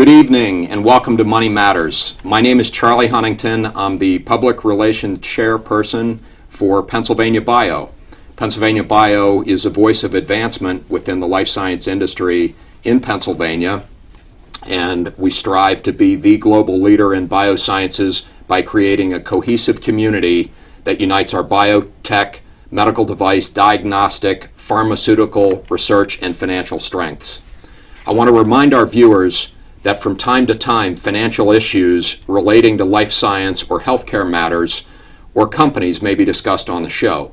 Good evening and welcome to Money Matters. My name is Charlie Huntington. I'm the Public Relations Chairperson for Pennsylvania Bio. Pennsylvania Bio is a voice of advancement within the life science industry in Pennsylvania, and we strive to be the global leader in biosciences by creating a cohesive community that unites our biotech, medical device, diagnostic, pharmaceutical, research, and financial strengths. I want to remind our viewers that from time to time, financial issues relating to life science or healthcare matters or companies may be discussed on the show.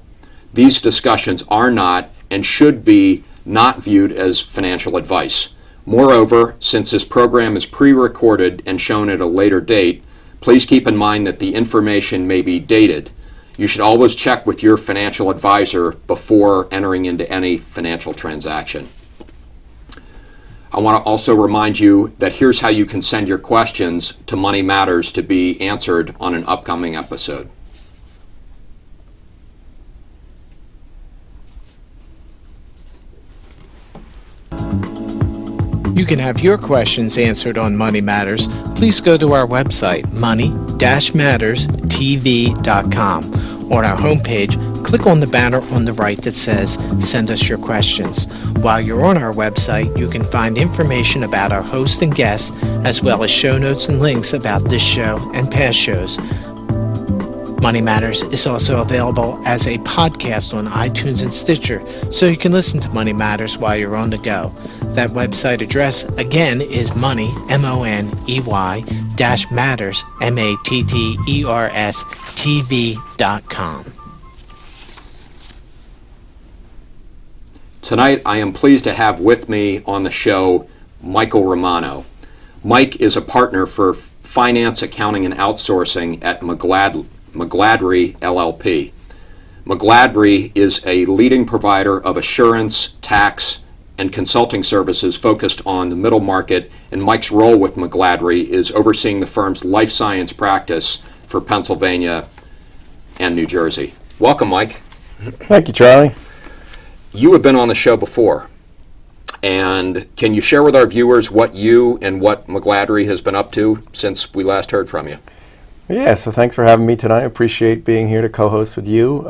These discussions are not and should be not viewed as financial advice. Moreover, since this program is pre-recorded and shown at a later date, please keep in mind that the information may be dated. You should always check with your financial advisor before entering into any financial transaction. I want to also remind you that here's how you can send your questions to Money Matters to be answered on an upcoming episode. You can have your questions answered on Money Matters. Please go to our website, money-matterstv.com. On our homepage, click on the banner on the right that says, Send us your questions. While you're on our website, you can find information about our host and guests, as well as show notes and links about this show and past shows. Money Matters is also available as a podcast on iTunes and Stitcher, so you can listen to Money Matters while you're on the go. That website address, again, is money, M-O-N-E-Y, -matters, M-A-T-T-E-R-S, TV.com. Tonight, I am pleased to have with me on the show Michael Romano. Mike is a partner for finance, accounting, and outsourcing at McGladrey LLP. McGladrey is a leading provider of assurance, tax, and consulting services focused on the middle market, and Mike's role with McGladrey is overseeing the firm's life science practice for Pennsylvania and New Jersey. Welcome, Mike. Thank you, Charlie. You have been on the show before, and can you share with our viewers what you and what McGladrey has been up to since we last heard from you? Yeah, so thanks for having me tonight. I appreciate being here to co-host with you.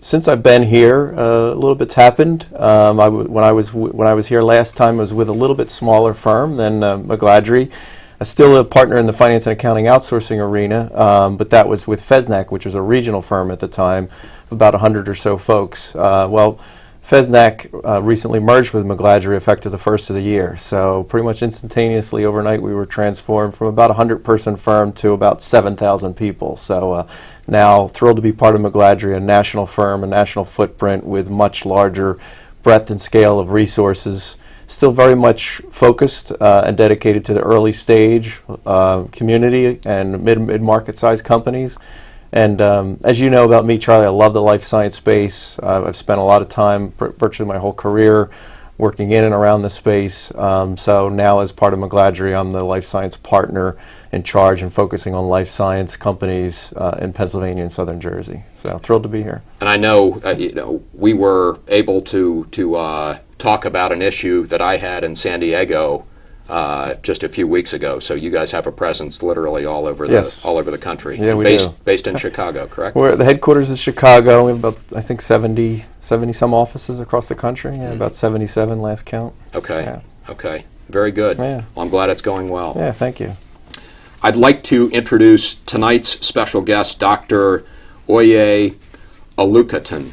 Since I've been here, a little bit's happened. When I was here last time, I was with a little bit smaller firm than McGladrey. I'm still a partner in the finance and accounting outsourcing arena, but that was with FACC, which was a regional firm at the time of about 100 or so folks. FACC recently merged with McGladrey effective the first of the year. So pretty much instantaneously overnight we were transformed from about a 100-person firm to about 7,000 people. So now thrilled to be part of McGladrey, a national firm, a national footprint with much larger breadth and scale of resources. Still very much focused and dedicated to the early stage community and mid-market size companies. And as you know about me, Charlie, I love the life science space. I've spent a lot of time, virtually my whole career, working in and around the space. So now as part of McGladrey, I'm the life science partner in charge and focusing on life science companies in Pennsylvania and Southern Jersey. So thrilled to be here. And I know, we were able to talk about an issue that I had in San Diego just a few weeks ago. So you guys have a presence literally all over the country. Yeah, we do. do. Based in Chicago, correct? The headquarters is Chicago. We have about, I think, 70 some offices across the country. Yeah, about 77 last count. Okay. Yeah. Okay. Very good. Yeah. Well, I'm glad it's going well. Yeah, thank you. I'd like to introduce tonight's special guest, Dr. Oye Olukotun.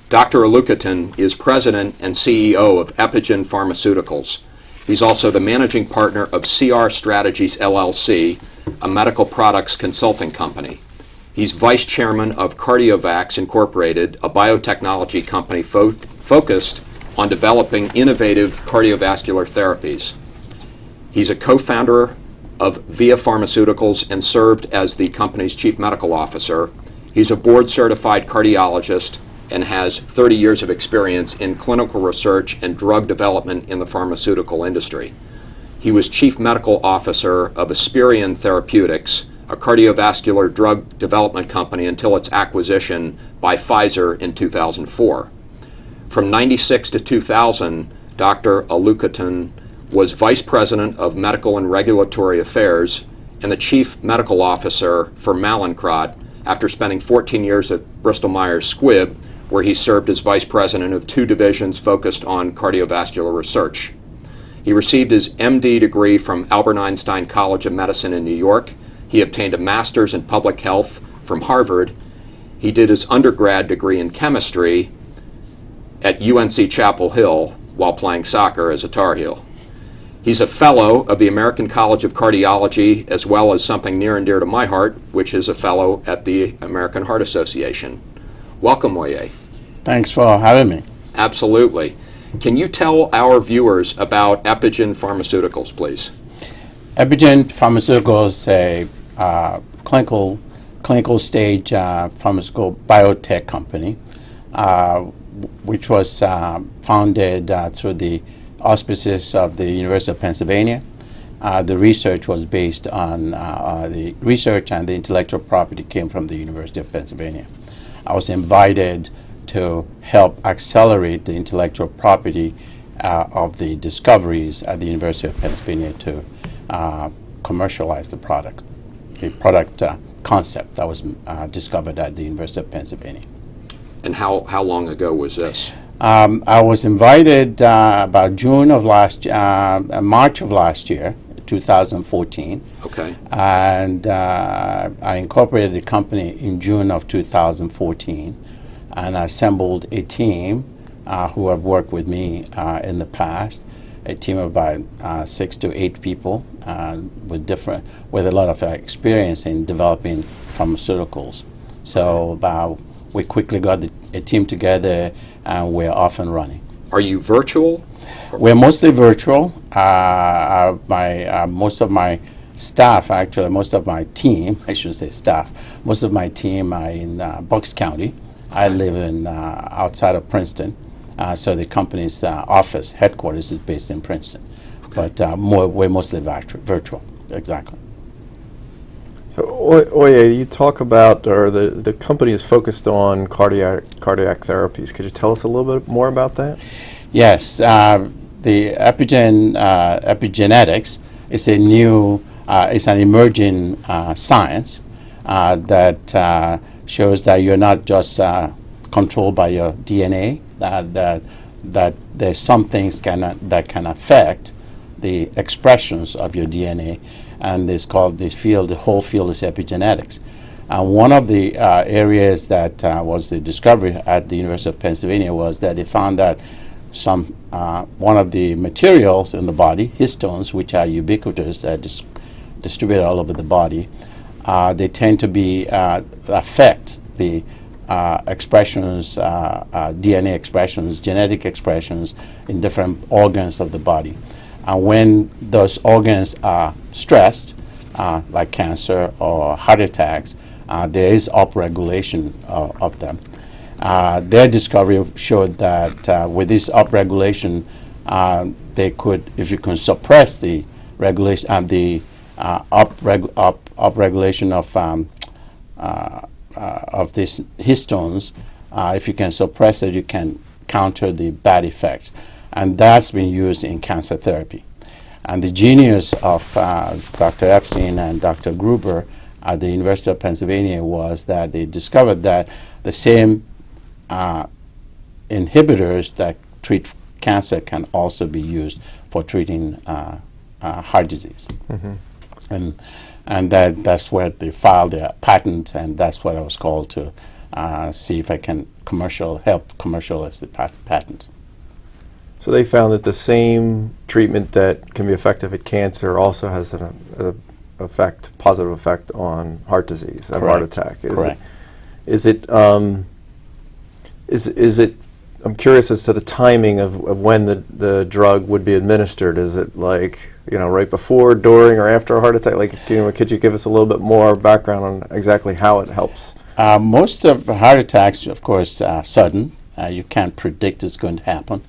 Dr. Olukotun is president and CEO of Epigen Pharmaceuticals. He's also the managing partner of CR Strategies LLC, a medical products consulting company. He's vice chairman of CardioVax Incorporated, a biotechnology company focused on developing innovative cardiovascular therapies. He's a co-founder of Via Pharmaceuticals and served as the company's chief medical officer. He's a board-certified cardiologist and has 30 years of experience in clinical research and drug development in the pharmaceutical industry. He was chief medical officer of Aspirion Therapeutics, a cardiovascular drug development company, until its acquisition by Pfizer in 2004. From 96 to 2000, Dr. Olukotun was Vice President of Medical and Regulatory Affairs and the Chief Medical Officer for Mallinckrodt after spending 14 years at Bristol-Myers Squibb, where he served as Vice President of 2 divisions focused on cardiovascular research. He received his MD degree from Albert Einstein College of Medicine in New York. He obtained a master's in public health from Harvard. He did his undergrad degree in chemistry at UNC Chapel Hill while playing soccer as a Tar Heel. He's a fellow of the American College of Cardiology, as well as something near and dear to my heart, which is a fellow at the American Heart Association. Welcome, Oye. Thanks for having me. Absolutely. Can you tell our viewers about Epigen Pharmaceuticals, please? Epigen Pharmaceuticals is a clinical stage pharmaceutical biotech company, which was founded through the auspices of the University of Pennsylvania. The research was based on the research, and the intellectual property came from the University of Pennsylvania. I was invited to help accelerate the intellectual property of the discoveries at the University of Pennsylvania to commercialize the product concept that was discovered at the University of Pennsylvania. And how long ago was this? I was invited about March of last year, 2014. Okay. And I incorporated the company in June of 2014 and assembled a team who have worked with me in the past, a team of about 6 to 8 people with a lot of experience in developing pharmaceuticals. So we quickly got a team together, and we're off and running. Are you virtual? We're mostly virtual. Most of my staff, actually, most of my team, I shouldn't say staff, most of my team are in Bucks County. I live in outside of Princeton, so the company's office, headquarters, is based in Princeton. Okay. But we're mostly virtual, exactly. So, Oye, you talk about, or the company is focused on cardiac therapies. Could you tell us a little bit more about that? Yes, the epigenetics is it's an emerging science that shows that you're not just controlled by your DNA, that there's some things that can affect the expressions of your DNA, and it's called the whole field is epigenetics. And one of the areas that was the discovery at the University of Pennsylvania was that they found that one of the materials in the body, histones, which are ubiquitous, that distributed all over the body, they tend to affect the expressions, DNA expressions, genetic expressions in different organs of the body. And when those organs are stressed, like cancer or heart attacks, there is upregulation of them. Their discovery showed that with this upregulation, they could, if you can suppress the regulation and the upregulation of these histones, if you can suppress it, you can counter the bad effects. And that's been used in cancer therapy. And the genius of Dr. Epstein and Dr. Gruber at the University of Pennsylvania was that they discovered that the same inhibitors that treat cancer can also be used for treating heart disease. Mm-hmm. And that's where they filed their patent, and that's what I was called to see if I can help commercialize the patent. So they found that the same treatment that can be effective at cancer also has an positive effect on heart disease and heart attack. Correct. Is it? I'm curious as to the timing of when the drug would be administered. Is it like, right before, during, or after a heart attack? Like, could you give us a little bit more background on exactly how it helps? Most of the heart attacks, of course, are sudden. You can't predict it's going to happen.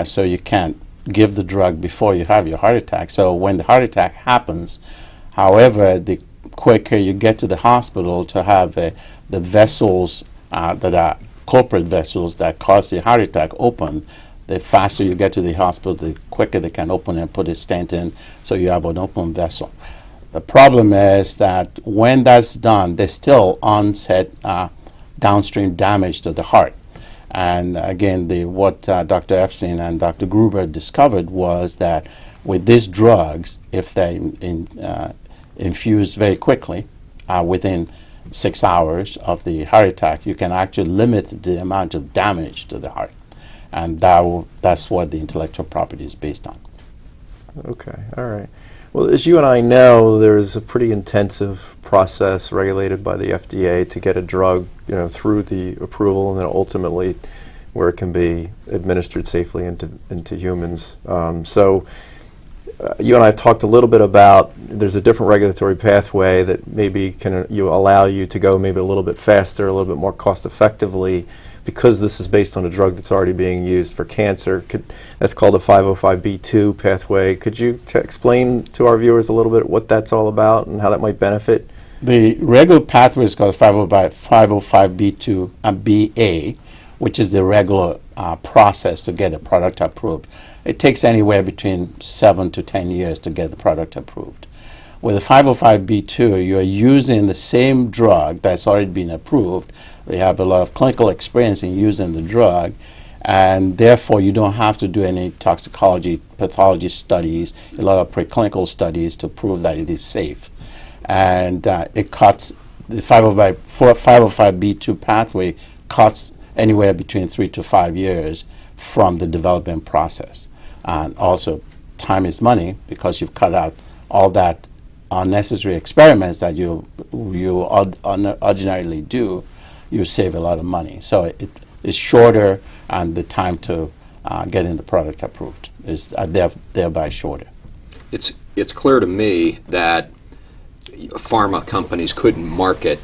So you can't give the drug before you have your heart attack. So when the heart attack happens, however, the quicker you get to the hospital to have the vessels that are corporate vessels that cause the heart attack open, The faster you get to the hospital, the quicker they can open and put a stent in, so you have an open vessel. The problem is that when that's done, there's still onset downstream damage to the heart. And again, what Dr. Epstein and Dr. Gruber discovered was that with these drugs, if they infuse very quickly, within 6 hours of the heart attack, you can actually limit the amount of damage to the heart. And that's what the intellectual property is based on. Okay, all right. Well, as you and I know, there's a pretty intensive process regulated by the FDA to get a drug, through the approval and then ultimately where it can be administered safely into humans. So you and I talked a little bit about there's a different regulatory pathway that maybe can allow you to go maybe a little bit faster, a little bit more cost effectively, because this is based on a drug that's already being used for cancer. That's called the 505(b)(2) pathway. Could you explain to our viewers a little bit what that's all about and how that might benefit? The regular pathway is called 505(b)(2) and BA, which is the regular process to get a product approved. It takes anywhere between 7 to 10 years to get the product approved. With the 505(b)(2), you are using the same drug that's already been approved. They have a lot of clinical experience in using the drug, and therefore you don't have to do any toxicology, pathology studies, a lot of preclinical studies to prove that it is safe. And it cuts, the 505(b)(2) pathway cuts anywhere between 3 to 5 years from the development process. And also, time is money, because you've cut out all that unnecessary experiments that you ordinarily do. You save a lot of money. So it is shorter, and the time to getting the product approved is thereby shorter. It's clear to me that pharma companies couldn't market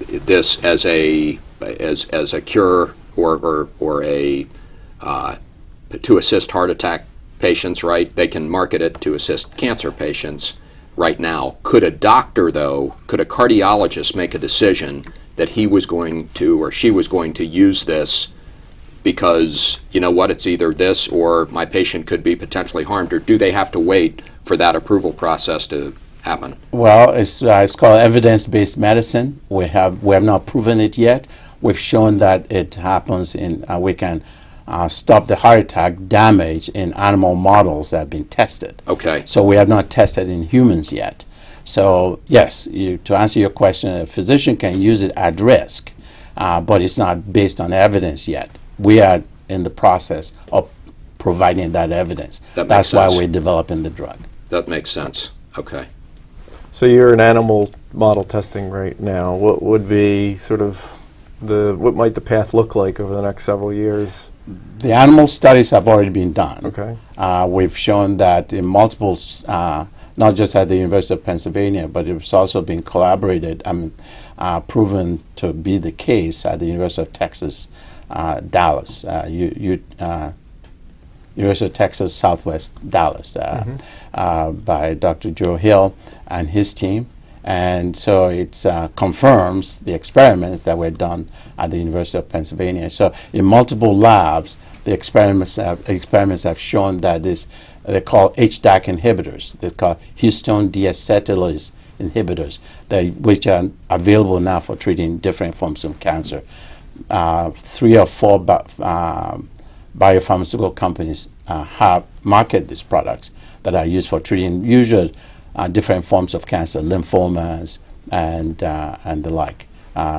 this as a cure or a to assist heart attack patients, right? They can market it to assist cancer patients right now. Could a doctor, though, could a cardiologist make a decision that he was going to or she was going to use this because, it's either this or my patient could be potentially harmed, or do they have to wait for that approval process to happen? Well, it's called evidence-based medicine. We have not proven it yet. We've shown that it happens we can stop the heart attack damage in animal models that have been tested. Okay. So we have not tested in humans yet. So yes, to answer your question, a physician can use it at risk, but it's not based on evidence yet. We are in the process of providing that evidence. That's why we're developing the drug. That makes sense. Okay. So you're in animal model testing right now. What would be sort of what might the path look like over the next several years? The animal studies have already been done. Okay. We've shown that in multiple, not just at the University of Pennsylvania, but it's also been proven to be the case at the University of Texas, Dallas, University of Texas Southwest Dallas, by Dr. Joe Hill and his team. And so it confirms the experiments that were done at the University of Pennsylvania. So in multiple labs, the experiments have shown that they're called HDAC inhibitors. They're called histone deacetylase inhibitors, which are available now for treating different forms of cancer. 3 or 4 biopharmaceutical companies have marketed these products that are used for treating usually different forms of cancer, lymphomas, and the like.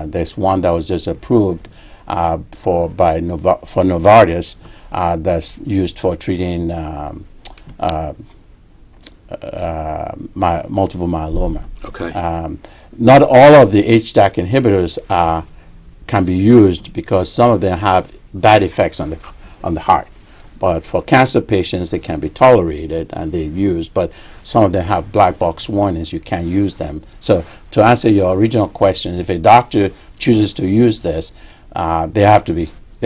There's one that was just approved for Novartis that's used for treating multiple myeloma. Okay. Not all of the HDAC inhibitors can be used because some of them have bad effects on the heart. But for cancer patients, they can be tolerated and they're used, but some of them have black box warnings. You can't use them. So to answer your original question, if a doctor chooses to use this, they're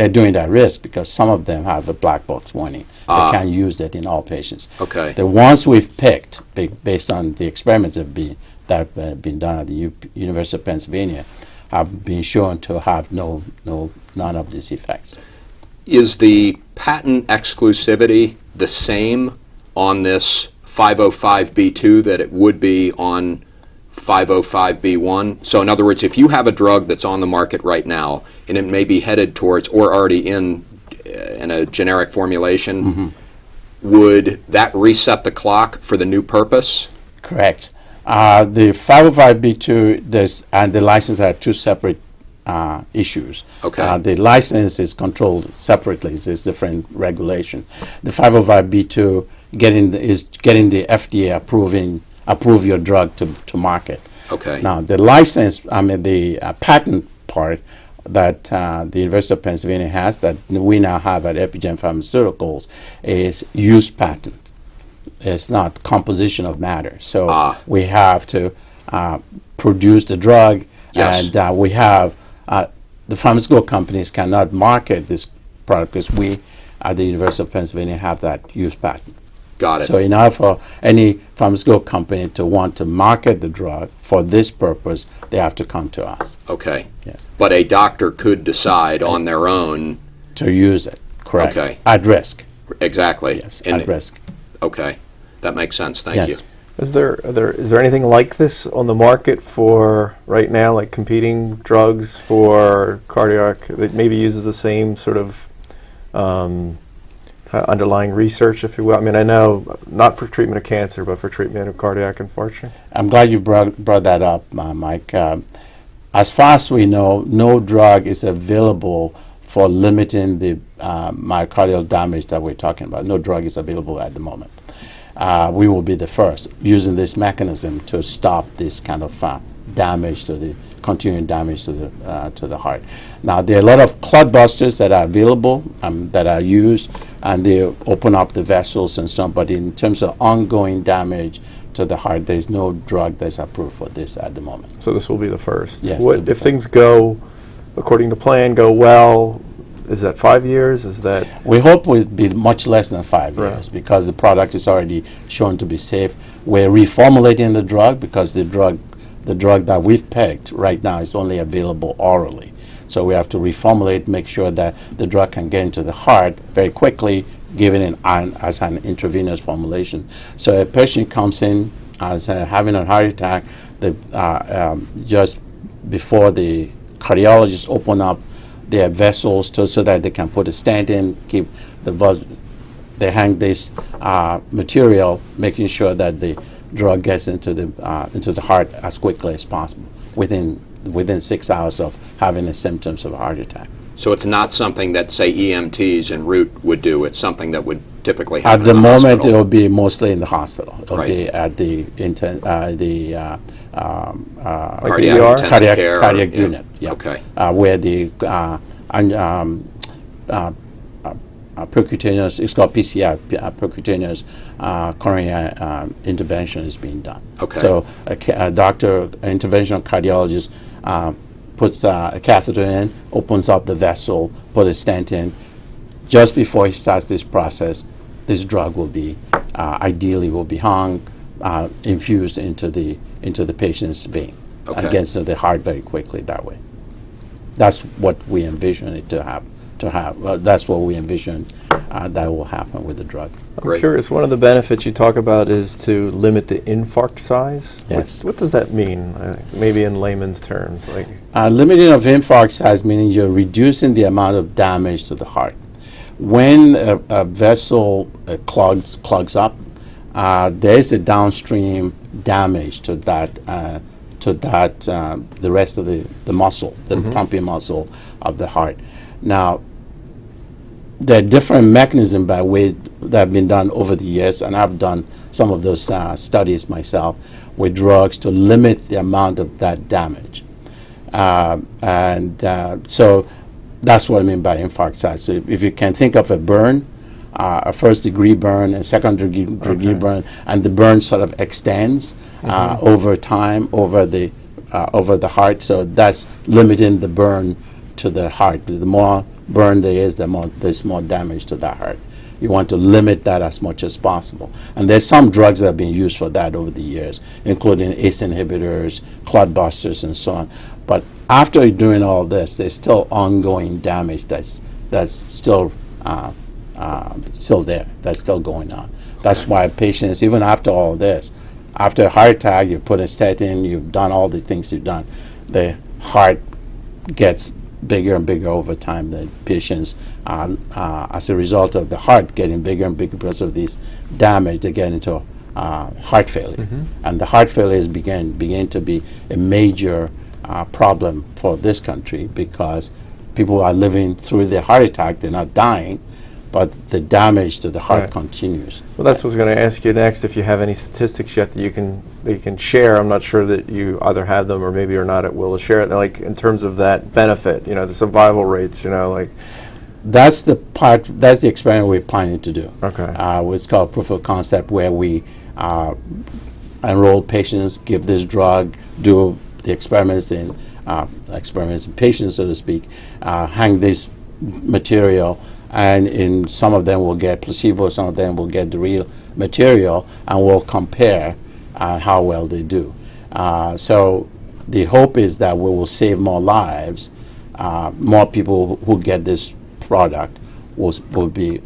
doing that risk because some of them have a black box warning. They can't use it in all patients. Okay. The ones we've picked, based on the experiments that have been done at the University of Pennsylvania, have been shown to have none of these effects. Is the patent exclusivity the same on this 505b2 that it would be on 505b1? So in other words, if you have a drug that's on the market right now and it may be headed towards or already in a generic formulation, would that reset the clock for the new purpose? Correct. The 505b2 and the license are two separate issues. Okay. The license is controlled separately. It's different regulation. The 505b2 is getting the FDA approve your drug to market. Okay. Now the license, the patent part that the University of Pennsylvania has that we now have at Epigen Pharmaceuticals is use patent. It's not composition of matter. So we have to produce the drug, Yes. and we have the pharmaceutical companies cannot market this product because we at the University of Pennsylvania have that use patent. Got it. So in order for any pharmaceutical company to want to market the drug for this purpose, they have to come to us. Okay. Yes. But a doctor could decide on their own. To use it, correct. Okay. At risk. Exactly. Yes, And- at risk. Okay. That makes sense. Thank Yes. you. Is there anything like this on the market for right now, like competing drugs for cardiac that maybe uses the same sort of kind of underlying research, if you will? I mean, I know not for treatment of cancer, but for treatment of cardiac infarction. I'm glad you brought that up, Mike. As far as we know, no drug is available for limiting the myocardial damage that we're talking about. No drug is available at the moment. We will be the first using this mechanism to stop this kind of damage to the continuing damage to the heart. Now there are a lot of clot busters that are available that are used, and they open up the vessels and so on. But in terms of ongoing damage to the heart, there's no drug that's approved for this at the moment. So this will be the first. Yes, What it'll be if first. things go according to plan, go well? Is that 5 years? Is that We hope it will be much less than 5 Right. years because the product is already shown to be safe. We're reformulating the drug because the drug that we've picked right now is only available orally. So we have to reformulate, make sure that the drug can get into the heart very quickly, given as an intravenous formulation. So a patient comes in as having a heart attack, just before the cardiologists open up their vessels so that they can put a stent in, keep the buzz. They hang this material, making sure that the drug gets into the heart as quickly as possible within 6 hours of having the symptoms of a heart attack. So it's not something that, say, EMTs en route would do. It's something that would typically At happen the in the moment, hospital. it will be mostly in the hospital. It'll Right. be at the Cardiac ER? intensive care. cardiac Yeah. unit. Yeah. Okay. Where the percutaneous, it's called PCI, percutaneous coronary intervention is being done. Okay. So a doctor, an interventional cardiologist, puts a catheter in, opens up the vessel, put a stent in. Just before he starts this process, this drug will be, ideally will be hung, infused into the patient's vein. Okay. And gets to the heart very quickly that way. That's what we envision it to have. That's what we envision that will happen with the drug. I'm Great. curious, one of the benefits you talk about is to limit the infarct size. Yes. What does that mean? Maybe in layman's terms, like Limiting of infarct size meaning you're reducing the amount of damage to the heart. When a vessel clogs up, there is a downstream damage to that the rest of the muscle, the pumping muscle of the heart. Now, there are different mechanisms by way that have been done over the years, and I've done some of those studies myself with drugs to limit the amount of that damage. So that's what I mean by infarct size. So if you can think of a burn, a first-degree burn, a second-degree burn, and the burn sort of extends over time over the heart. So that's limiting the burn to the heart. The more burn there is, there's more damage to that heart. You want to limit that as much as possible. And there's some drugs that have been used for that over the years, including ACE inhibitors, clot busters, and so on. But after doing all this, there's still ongoing damage that's that's still there. That's still going on. That's why patients, even after all this, after a heart attack, you put a statin, you've done all the things you've done, the heart gets bigger and bigger over time. The patients, as a result of the heart getting bigger and bigger because of this damage, they get into heart failure. And the heart failure is begin to be a major problem for this country, because people are living through their heart attack, they're not dying, but the damage to the heart continues. Well, that's what I was going to ask you next, if you have any statistics yet that you can share. I'm not sure that you either have them or maybe are not at will to share it, like in terms of that benefit, the survival rates, like. That's the experiment we're planning to do. Okay. It's called proof of concept, where we enroll patients, give this drug, do the experiments in patients, so to speak, hang this material, and in some of them will get placebo, some of them will get the real material, and we'll compare how well they do. So the hope is that we will save more lives. More people who get this product will be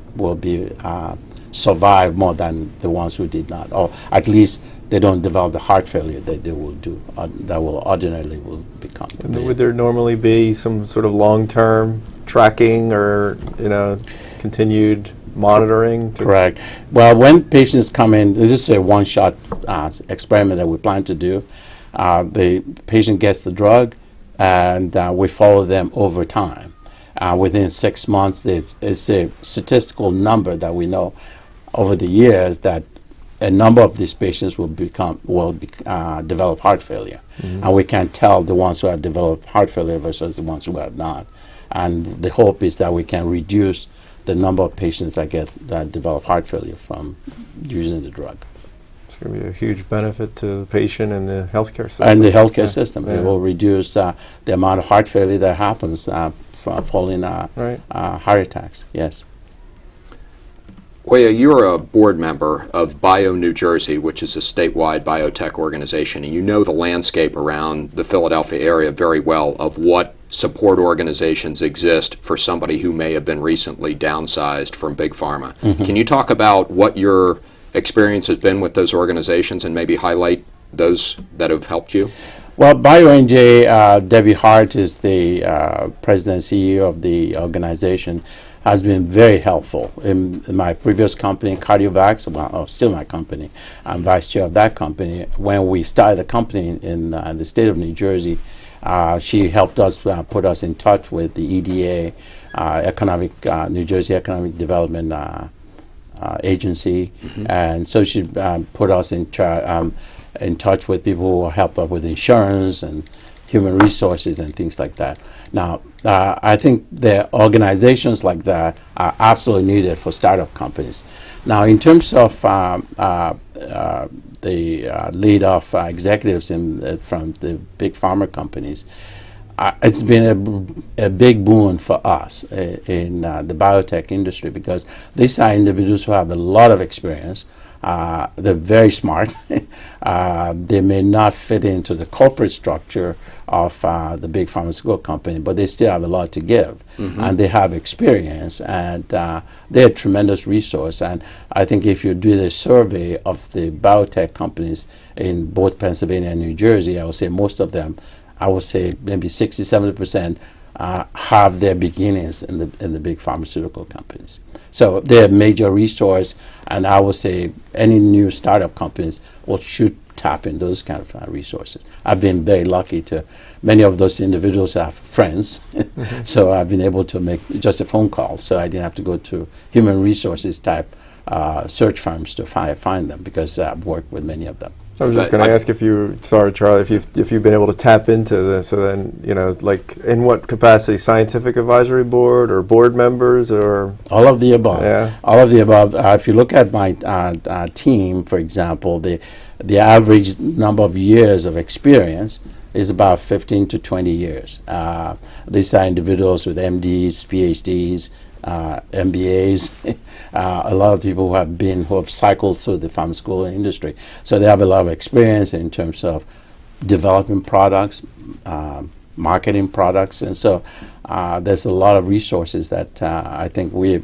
survive more than the ones who did not, or at least they don't develop the heart failure that they will do, that will ordinarily will become. And would there normally be some sort of long-term tracking or continued monitoring? Correct. Well, when patients come in, this is a one-shot experiment that we plan to do. The patient gets the drug, and we follow them over time. Within 6 months, it's a statistical number that we know over the years that a number of these patients will develop heart failure, and we can tell the ones who have developed heart failure versus the ones who have not. And the hope is that we can reduce the number of patients that develop heart failure from using the drug. It's going to be a huge benefit to the patient and the healthcare system. And the healthcare system. It will reduce the amount of heart failure that happens following heart attacks. Yes. Oye, you're a board member of New Jersey, which is a statewide biotech organization, and you know the landscape around the Philadelphia area very well of what support organizations exist for somebody who may have been recently downsized from Big Pharma. Can you talk about what your experience has been with those organizations and maybe highlight those that have helped you? Well, BioNJ, Debbie Hart is the president and CEO of the organization, has been very helpful. In my previous company, Cardiovax, still my company, I'm vice chair of that company. When we started the company in the state of New Jersey, she helped us, put us in touch with the EDA, New Jersey Economic Development Agency, and so she put us in touch with people who will help us with insurance and human resources and things like that. Now, I think the organizations like that are absolutely needed for startup companies. Now, in terms of the lead of executives from the big pharma companies, it's been a big boon for us in the biotech industry, because these are individuals who have a lot of experience. They're very smart. They may not fit into the corporate structure of the big pharmaceutical company, but they still have a lot to give, and they have experience, and they're a tremendous resource. And I think if you do the survey of the biotech companies in both Pennsylvania and New Jersey, I would say most of them, I would say maybe 60-70% have their beginnings in the big pharmaceutical companies. So they're a major resource, and I would say any new startup companies should tap in those kind of resources. I've been very lucky to, many of those individuals have friends, so I've been able to make just a phone call, so I didn't have to go to human resources type search firms to find them, because I've worked with many of them. I was just going to ask if Charlie, if you've been able to tap into this, so then, like in what capacity, scientific advisory board or board members, or? All of the above. Yeah. All of the above. If you look at my team, for example, the average number of years of experience is about 15 to 20 years. These are individuals with MDs, PhDs, MBAs, a lot of people who have cycled through the pharmaceutical industry. So they have a lot of experience in terms of developing products, marketing products, and so there's a lot of resources that I think we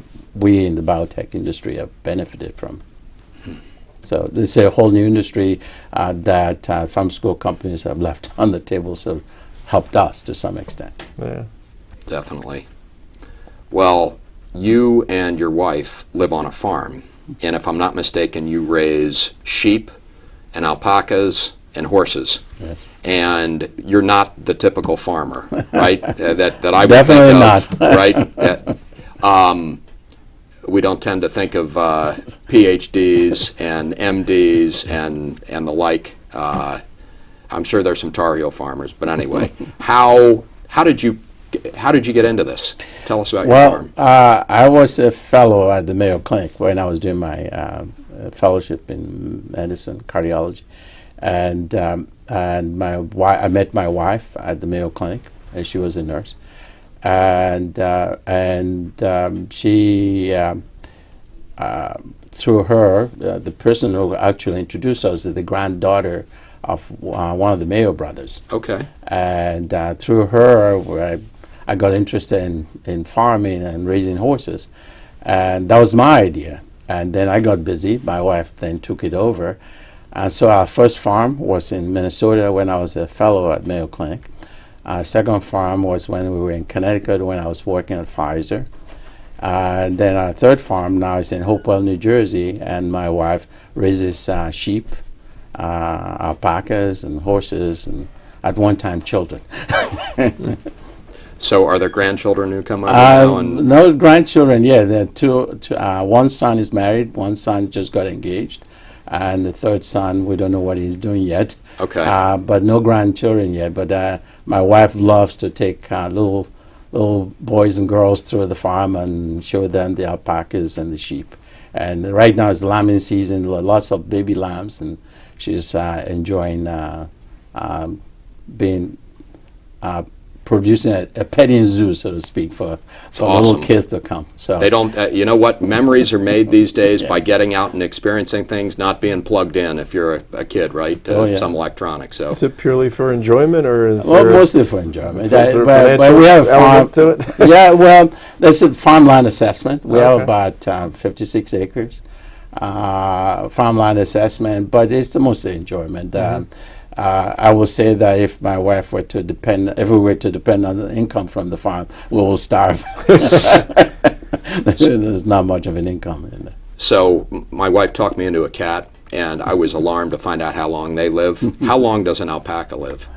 in the biotech industry have benefited from. So this is a whole new industry that pharmaceutical companies have left on the table, so helped us to some extent. Yeah. Definitely. Well, you and your wife live on a farm, and if I'm not mistaken, you raise sheep and alpacas and horses. Yes. And you're not the typical farmer, right? that I would Definitely think of, not. right? We don't tend to think of PhDs and MDs and the like. I'm sure there's some Tar Heel farmers, but anyway, how did you get into this? Tell us about your farm. I was a fellow at the Mayo Clinic when I was doing my fellowship in medicine, cardiology, and I met my wife at the Mayo Clinic, and she was a nurse, and she through her, the person who actually introduced us is the granddaughter of one of the Mayo brothers. Okay. And through her, I got interested in farming and raising horses, and that was my idea. And then I got busy. My wife then took it over. And so our first farm was in Minnesota when I was a fellow at Mayo Clinic. Our second farm was when we were in Connecticut when I was working at Pfizer. And then our third farm now is in Hopewell, New Jersey, and my wife raises sheep, alpacas, and horses, and at one time children. So are there grandchildren who come over now? And No grandchildren yet. There are one son is married, one son just got engaged, and the third son, we don't know what he's doing yet. Okay. But no grandchildren yet. But my wife loves to take little boys and girls through the farm and show them the alpacas and the sheep. And right now it's lambing season, lots of baby lambs, and she's enjoying being producing a petting zoo, so to speak, for awesome. Little kids to come. So they don't, you know what? Memories are made these days by getting out and experiencing things, not being plugged in if you're a kid, right? Some electronics. So. Is it purely for enjoyment, or is well, there mostly for enjoyment. is there a But we have a farm. element to it? Yeah, well, there's a farmland assessment. We have Okay. about 56 acres. Farmland assessment, but it's mostly enjoyment. I will say that if my wife were to depend, if we were to depend on the income from the farm, we will starve. There's not much of an income in there. So my wife talked me into a cat, and I was alarmed to find out how long they live. How long does an alpaca live?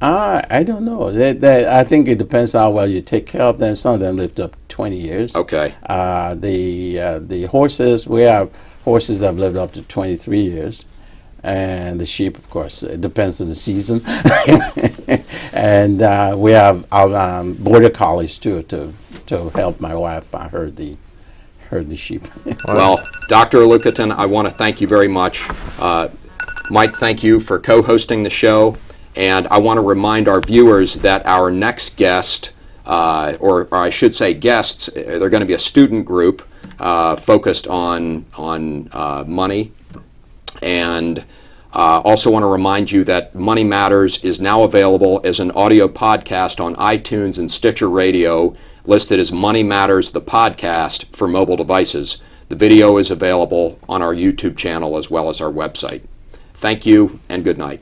I don't know. I think it depends how well you take care of them. Some of them lived up 20 years. Okay. The horses, we have horses that have lived up to 23 years. And the sheep, of course, it depends on the season. And we have our border collies too to help my wife herd the sheep. Well, Dr. Olukotun, I want to thank you very much. Mike, thank you for co-hosting the show. And I want to remind our viewers that our next guest, or I should say guests, they're going to be a student group focused on money. And also want to remind you that Money Matters is now available as an audio podcast on iTunes and Stitcher Radio, listed as Money Matters, the podcast for mobile devices. The video is available on our YouTube channel as well as our website. Thank you and good night.